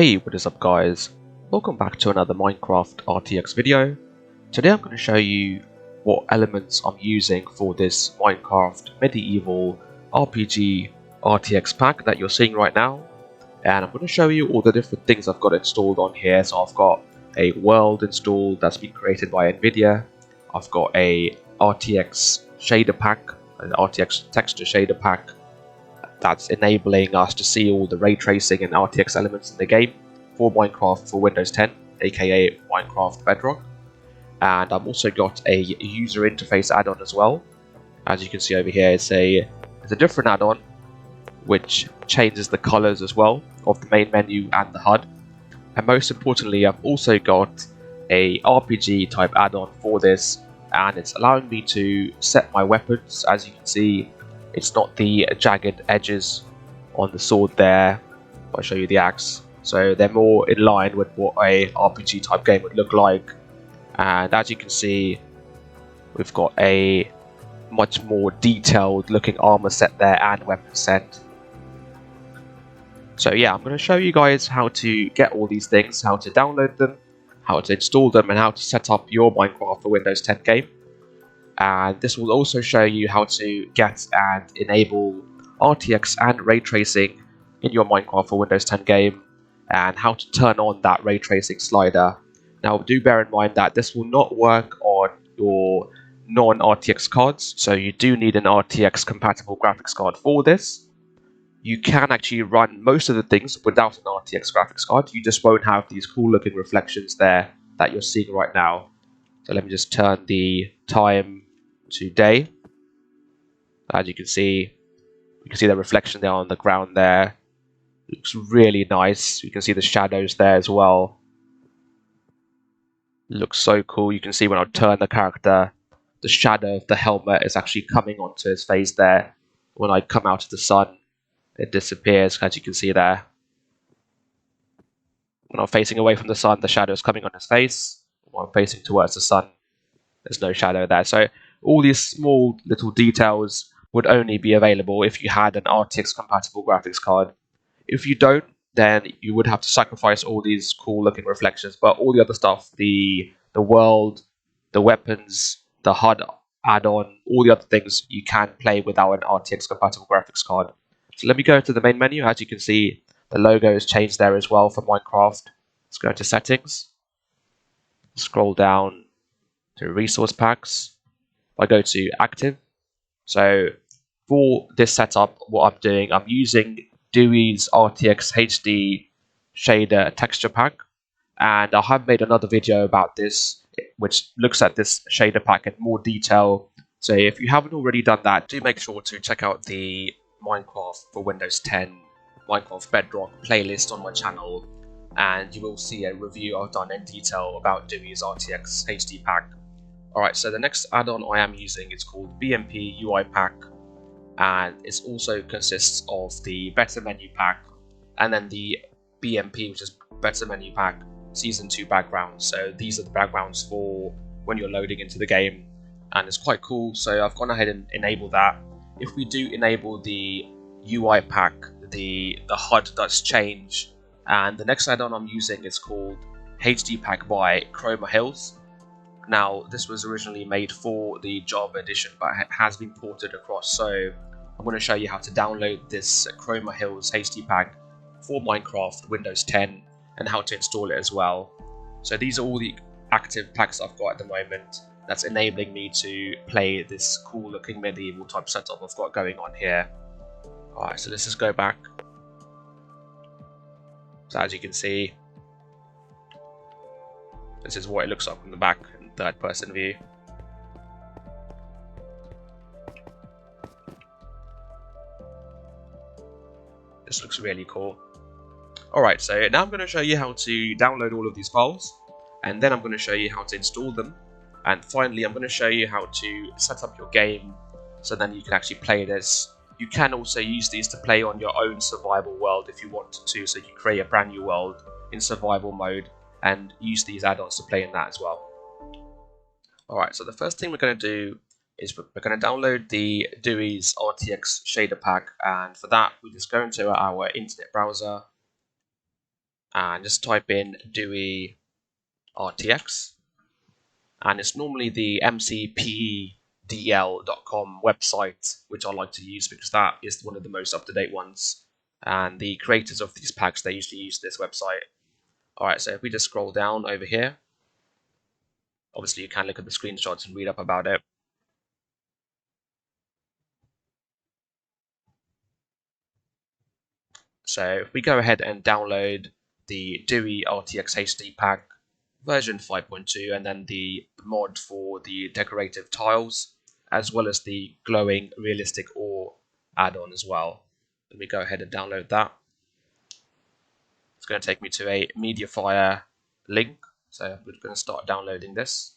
Hey, what is up guys? Welcome back to another Minecraft RTX video. Today I'm going to show you what elements I'm using for this Minecraft Medieval RPG RTX pack that you're seeing right now. And I'm going to show you all the different things I've got installed on here. So I've got a world installed that's been created by Nvidia. I've got a RTX shader pack, an RTX texture shader pack that's enabling us to see all the ray tracing and RTX elements in the game for Minecraft for Windows 10, aka Minecraft Bedrock. And I've also got a user interface add-on as well. As you can see over here, it's a different add-on which changes the colors as well of the main menu and the HUD. And most importantly, I've also got a RPG type add-on for this, and it's allowing me to set my weapons. As you can see, it's not the jagged edges on the sword there. I'll show you the axe. So they're more in line with what a RPG type game would look like. And as you can see, we've got a much more detailed looking armor set there and weapon set. So yeah, I'm going to show you guys how to get all these things, how to download them, how to install them, and how to set up your Minecraft for Windows 10 game. And this will also show you how to get and enable RTX and ray tracing in your Minecraft for Windows 10 game, and how to turn on that ray tracing slider. Now do bear in mind that this will not work on your non-RTX cards, so you do need an RTX compatible graphics card for this. You can actually run most of the things without an RTX graphics card, you just won't have these cool looking reflections there that you're seeing right now. So let me just turn the time to day. As you can see the reflection there on the ground there. Looks really nice. You can see the shadows there as well. Looks so cool. You can see when I turn the character, the shadow of the helmet is actually coming onto his face there. When I come out of the sun, it disappears, as you can see there. When I'm facing away from the sun, the shadow is coming on his face. When I'm facing towards the sun, there's no shadow there. So all these small little details would only be available if you had an RTX compatible graphics card. If you don't, then you would have to sacrifice all these cool looking reflections, but all the other stuff, the world, the weapons, the HUD add-on, all the other things you can play without an RTX compatible graphics card. So let me go to the main menu. As you can see, the logo is changed there as well for Minecraft. Let's go into settings, scroll down to resource packs. I go to active. So for this setup, what I'm doing, I'm using Doey's RTX HD shader texture pack, and I have made another video about this which looks at this shader pack in more detail. So if you haven't already done that, do make sure to check out the Minecraft for Windows 10 Minecraft Bedrock playlist on my channel, and you will see a review I've done in detail about Doey's RTX HD pack. Alright, so the next add-on I am using is called BMP UI pack, and it also consists of the Better Menu pack and then the BMP, which is Better Menu pack Season 2 backgrounds. So these are the backgrounds for when you're loading into the game, and it's quite cool. So I've gone ahead and enabled that. If we do enable the UI pack, the HUD does change, and the next add-on I'm using is called HD pack by Chroma Hills. Now, this was originally made for the Java edition, but it has been ported across, so I'm going to show you how to download this Chroma Hills HD pack for Minecraft Windows 10 and how to install it as well. So these are all the active packs I've got at the moment that's enabling me to play this cool looking medieval type setup I've got going on here. Alright, so let's just go back. So as you can see, this is what it looks like from the back in third person view. This looks really cool. Alright, so now I'm going to show you how to download all of these files, and then I'm going to show you how to install them, and finally I'm going to show you how to set up your game so then you can actually play this. You can also use these to play on your own survival world if you want to, so you can create a brand new world in survival mode and use these add-ons to play in that as well. Alright, so the first thing we're going to do is we're going to download the Doey's RTX shader pack, and for that we just go into our internet browser, and just type in Doey RTX, and it's normally the mcpedl.com website which I like to use because that is one of the most up-to-date ones, and the creators of these packs, they usually use this website. Alright, so if we just scroll down over here, obviously you can look at the screenshots and read up about it. So if we go ahead and download the Doey RTX HD Pack version 5.2 and then the mod for the decorative tiles, as well as the glowing realistic ore add-on as well. Let me go ahead and download that. It's going to take me to a Mediafire link, so we're going to start downloading this.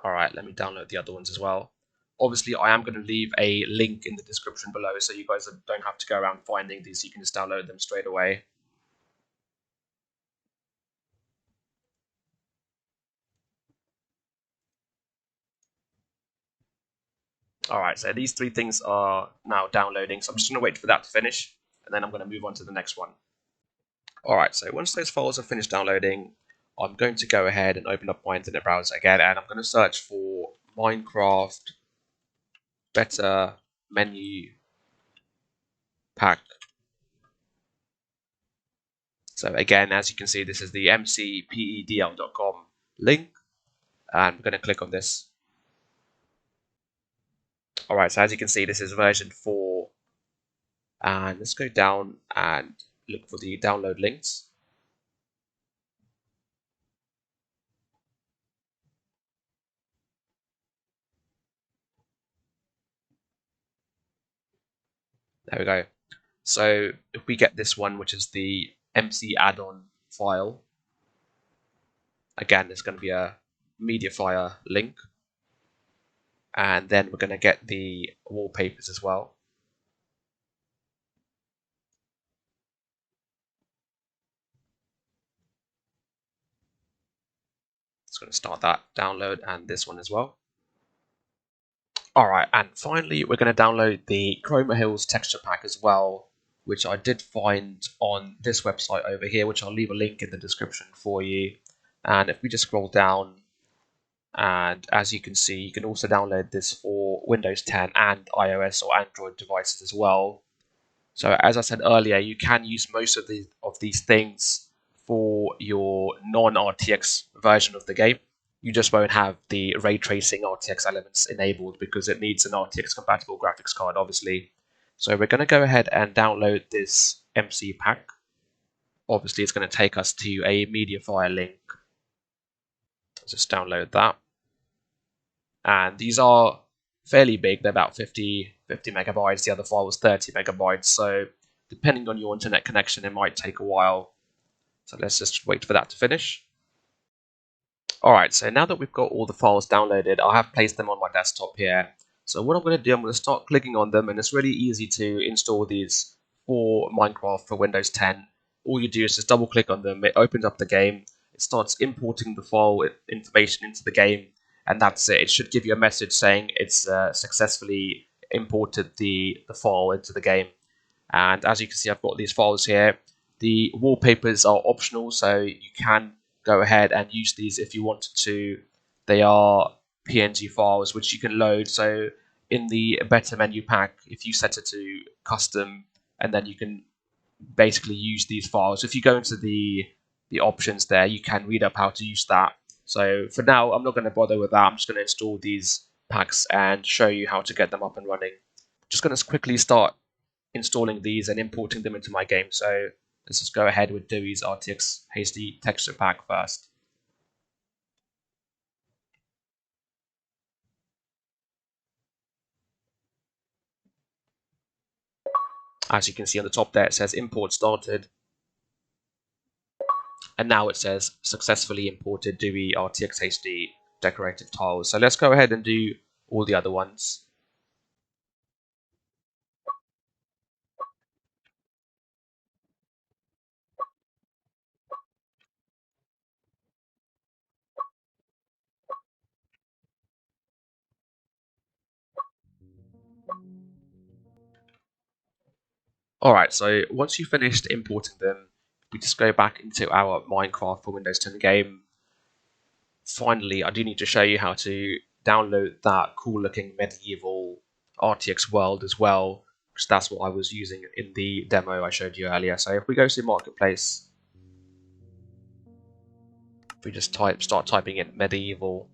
Alright, let me download the other ones as well. Obviously, I am going to leave a link in the description below, so you guys don't have to go around finding these, you can just download them straight away. Alright, so these three things are now downloading, so I'm just going to wait for that to finish, and then I'm going to move on to the next one. Alright, so once those files are finished downloading, I'm going to go ahead and open up my internet browser again, and I'm going to search for Minecraft Better Menu Pack. So again, as you can see, this is the mcpedl.com link, and we're going to click on this. Alright, so as you can see, this is version 4, and let's go down and look for the download links. There we go. So if we get this one, which is the MC addon file, again, there's going to be a Mediafire link, and then we're going to get the wallpapers as well. It's going to start that download, and this one as well. Alright, and finally we're going to download the Chroma Hills texture pack as well, which I did find on this website over here, which I'll leave a link in the description for you. And if we just scroll down, and as you can see, you can also download this for Windows 10 and iOS or Android devices as well. So as I said earlier, you can use most of these things for your non-RTX version of the game. You just won't have the ray tracing RTX elements enabled because it needs an RTX compatible graphics card, obviously. So we're going to go ahead and download this MC pack. Obviously, it's going to take us to a Mediafire link. Let's just download that. And these are fairly big. They're about 50 megabytes. The other file was 30 megabytes. So depending on your internet connection, it might take a while. So let's just wait for that to finish. Alright, so now that we've got all the files downloaded, I have placed them on my desktop here. So what I'm going to do, I'm going to start clicking on them, and it's really easy to install these for Minecraft for Windows 10. All you do is just double click on them, it opens up the game, it starts importing the file information into the game, and that's it. It should give you a message saying it's successfully imported the file into the game. And as you can see, I've got these files here. The wallpapers are optional, so you can go ahead and use these if you wanted to. They are PNG files which you can load. So in the better menu pack, if you set it to custom, and then you can basically use these files. If you go into the options there, you can read up how to use that. So for now, I'm not going to bother with that. I'm just going to install these packs and show you how to get them up and running. Just going to quickly start installing these and importing them into my game. So let's just go ahead with Doey's RTX HD texture pack first. As you can see on the top there, it says import started. And now it says successfully imported Doey RTX HD decorative tiles. So let's go ahead and do all the other ones. Alright, so once you've finished importing them, we just go back into our Minecraft for Windows 10 game. Finally, I do need to show you how to download that cool looking Medieval RTX world as well, because that's what I was using in the demo I showed you earlier. So if we go to Marketplace, if we just start typing in Medieval,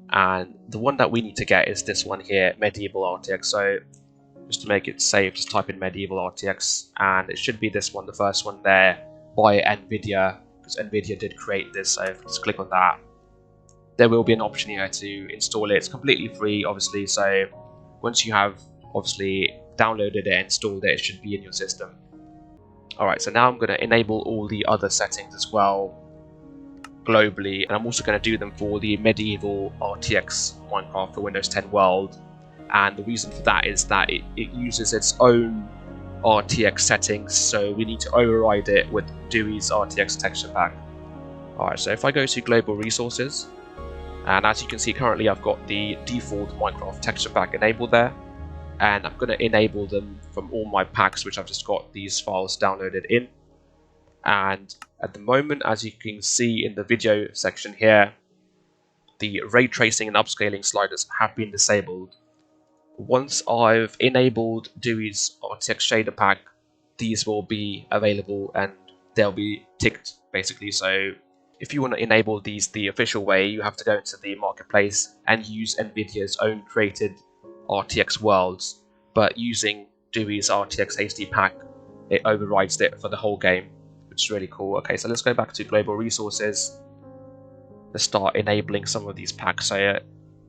and the one that we need to get is this one here, Medieval RTX. So just to make it safe, just type in Medieval RTX, and it should be this one, the first one there, by Nvidia, because Nvidia did create this. So if we just click on that, there will be an option here to install it. It's completely free, obviously, so once you have obviously downloaded it and installed it, it should be in your system. Alright, so now I'm going to enable all the other settings as well globally, and I'm also going to do them for the Medieval RTX Minecraft for Windows 10 world. And the reason for that is that it uses its own RTX settings, so we need to override it with Doey's RTX texture pack. Alright, so if I go to global resources, and as you can see currently I've got the default Minecraft texture pack enabled there, and I'm going to enable them from all my packs which I've just got these files downloaded in. And at the moment, as you can see in the video section here, the ray tracing and upscaling sliders have been disabled. Once I've enabled Doey's RTX shader pack, these will be available and they'll be ticked basically. So if you want to enable these the official way, you have to go into the marketplace and use Nvidia's own created RTX worlds, but using Doey's RTX HD pack, it overrides it for the whole game, which is really cool. Okay, so let's go back to global resources. Let's start enabling some of these packs. So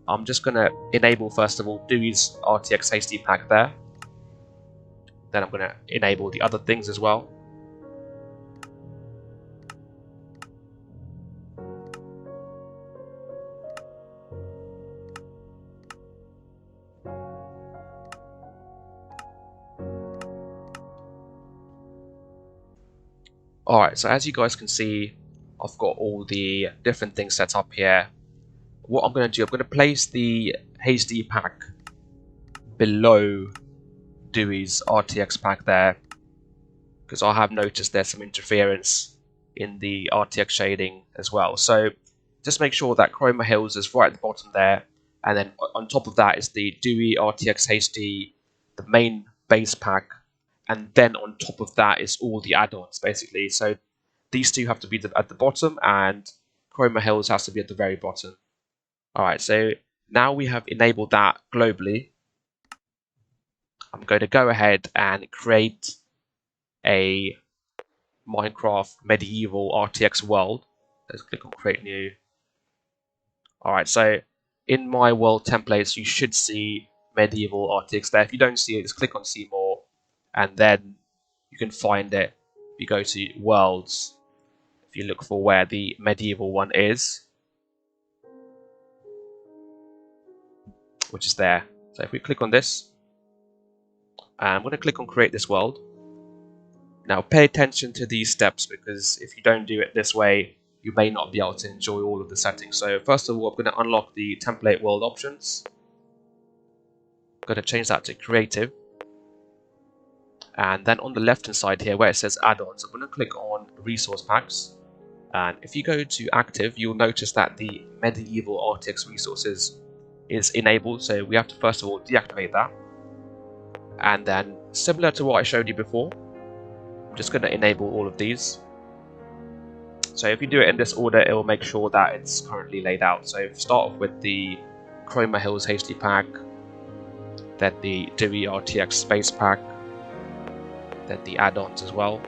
I'm just going to enable first of all Doey's RTX HD pack there. Then I'm going to enable the other things as well. Alright, so as you guys can see, I've got all the different things set up here. What I'm going to do, I'm going to place the HD pack below Doey's RTX pack there, because I have noticed there's some interference in the RTX shading as well. So just make sure that Chroma Hills is right at the bottom there, and then on top of that is the Doey RTX HD, the main base pack, and then on top of that is all the add-ons basically. So these two have to be at the bottom, and Chroma Hills has to be at the very bottom. Alright, so now we have enabled that globally. I'm going to go ahead and create a Minecraft Medieval RTX world. Let's click on create new. Alright, so in my world templates you should see Medieval RTX there. If you don't see it, just click on see more, and then you can find it. If you go to worlds, if you look for where the medieval one is, which is there. So if we click on this, I'm going to click on create this world. Now pay attention to these steps, because if you don't do it this way, you may not be able to enjoy all of the settings. So first of all, I'm going to unlock the template world options. I'm going to change that to creative. And then on the left hand side here where it says add-ons, I'm going to click on resource packs. And if you go to active, you'll notice that the Medieval RTX resources is enabled. So we have to first of all deactivate that. And then similar to what I showed you before, I'm just going to enable all of these. So if you do it in this order, it will make sure that it's currently laid out. So start off with the Chroma Hills HD pack, then the Doey RTX Space pack, then the add-ons as well,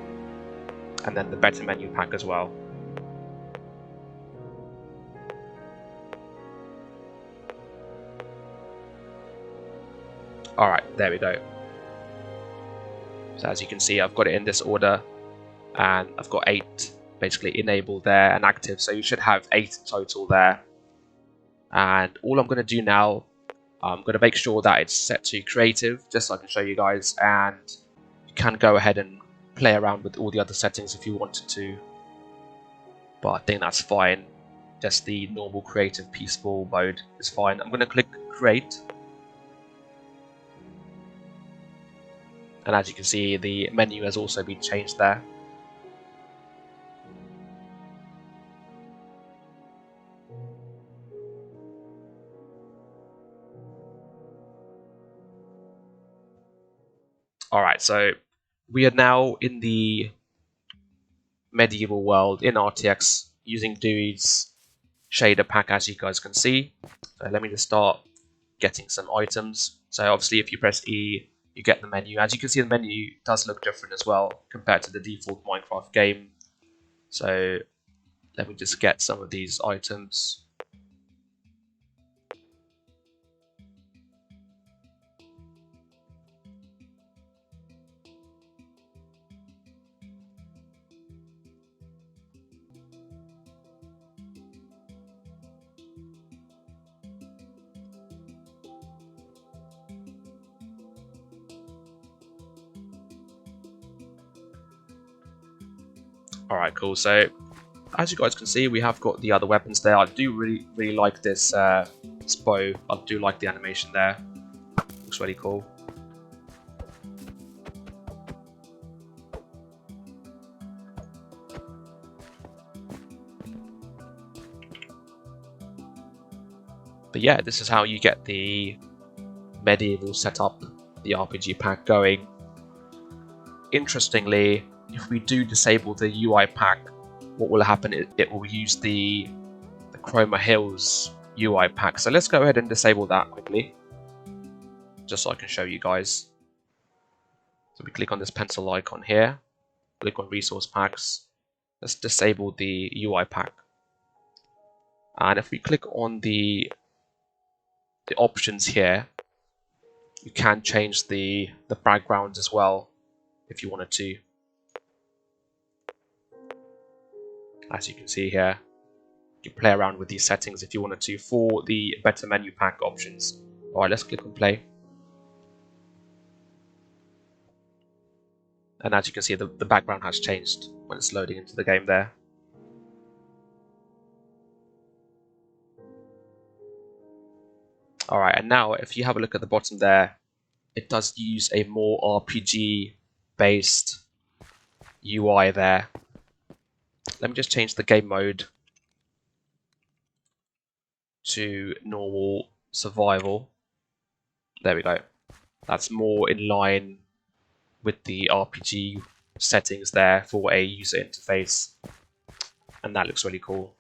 and then the better menu pack as well. Alright, there we go. So as you can see, I've got it in this order, and I've got 8 basically enabled there and active, so you should have 8 total there. And all I'm going to do now, I'm going to make sure that it's set to creative, just so I can show you guys, and you can go ahead and play around with all the other settings if you wanted to, but I think that's fine. just the normal creative peaceful mode is fine. I'm going to click create, and as you can see, the menu has also been changed there. Alright, so we are now in the medieval world in RTX using Doey's shader pack, as you guys can see. So let me just start getting some items. So obviously if you press E, you get the menu. As you can see, the menu does look different as well compared to the default Minecraft game. So let me just get some of these items. Alright, cool. So as you guys can see, we have got the other weapons there. I do really like this bow. I do like the animation there. Looks really cool. But yeah, this is how you get the medieval setup, the RPG pack going. Interestingly, if we do disable the UI pack, what will happen is it will use the Chroma Hills UI pack. So let's go ahead and disable that quickly, just so I can show you guys. So we click on this pencil icon here, click on resource packs. Let's disable the UI pack. And if we click on the options here, you can change the background as well if you wanted to. As you can see here, you can play around with these settings if you wanted to for the better menu pack options. Alright, let's click on play. And as you can see, the background has changed when it's loading into the game there. Alright, and now if you have a look at the bottom there, it does use a more RPG based UI there. Let me just change the game mode to normal survival. There we go. That's more in line with the RPG settings there for a user interface, and that looks really cool.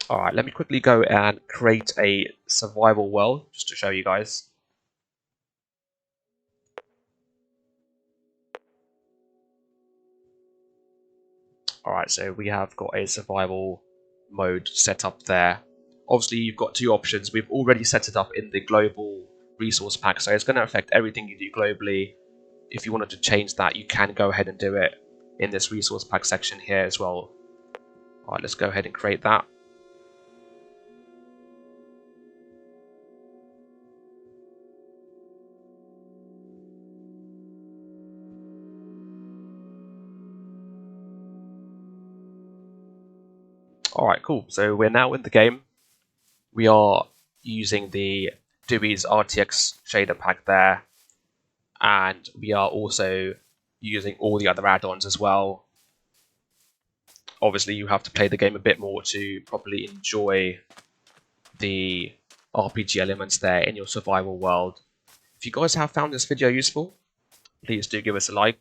Alright, let me quickly go and create a survival world just to show you guys. Alright, so we have got a survival mode set up there. Obviously, you've got two options. We've already set it up in the global resource pack, so it's going to affect everything you do globally. If you wanted to change that, you can go ahead and do it in this resource pack section here as well. Alright, let's go ahead and create that. Alright, cool. So we're now in the game. We are using the Doey's RTX shader pack there. And we are also using all the other add-ons as well. Obviously, you have to play the game a bit more to properly enjoy the RPG elements there in your survival world. If you guys have found this video useful, please do give us a like.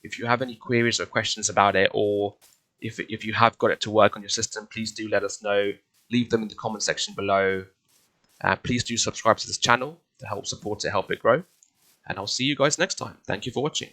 If you have any queries or questions about it, or if you have got it to work on your system, please do let us know. Leave them in the comment section below. Please do subscribe to this channel to help support it, help it grow. And I'll see you guys next time. Thank you for watching.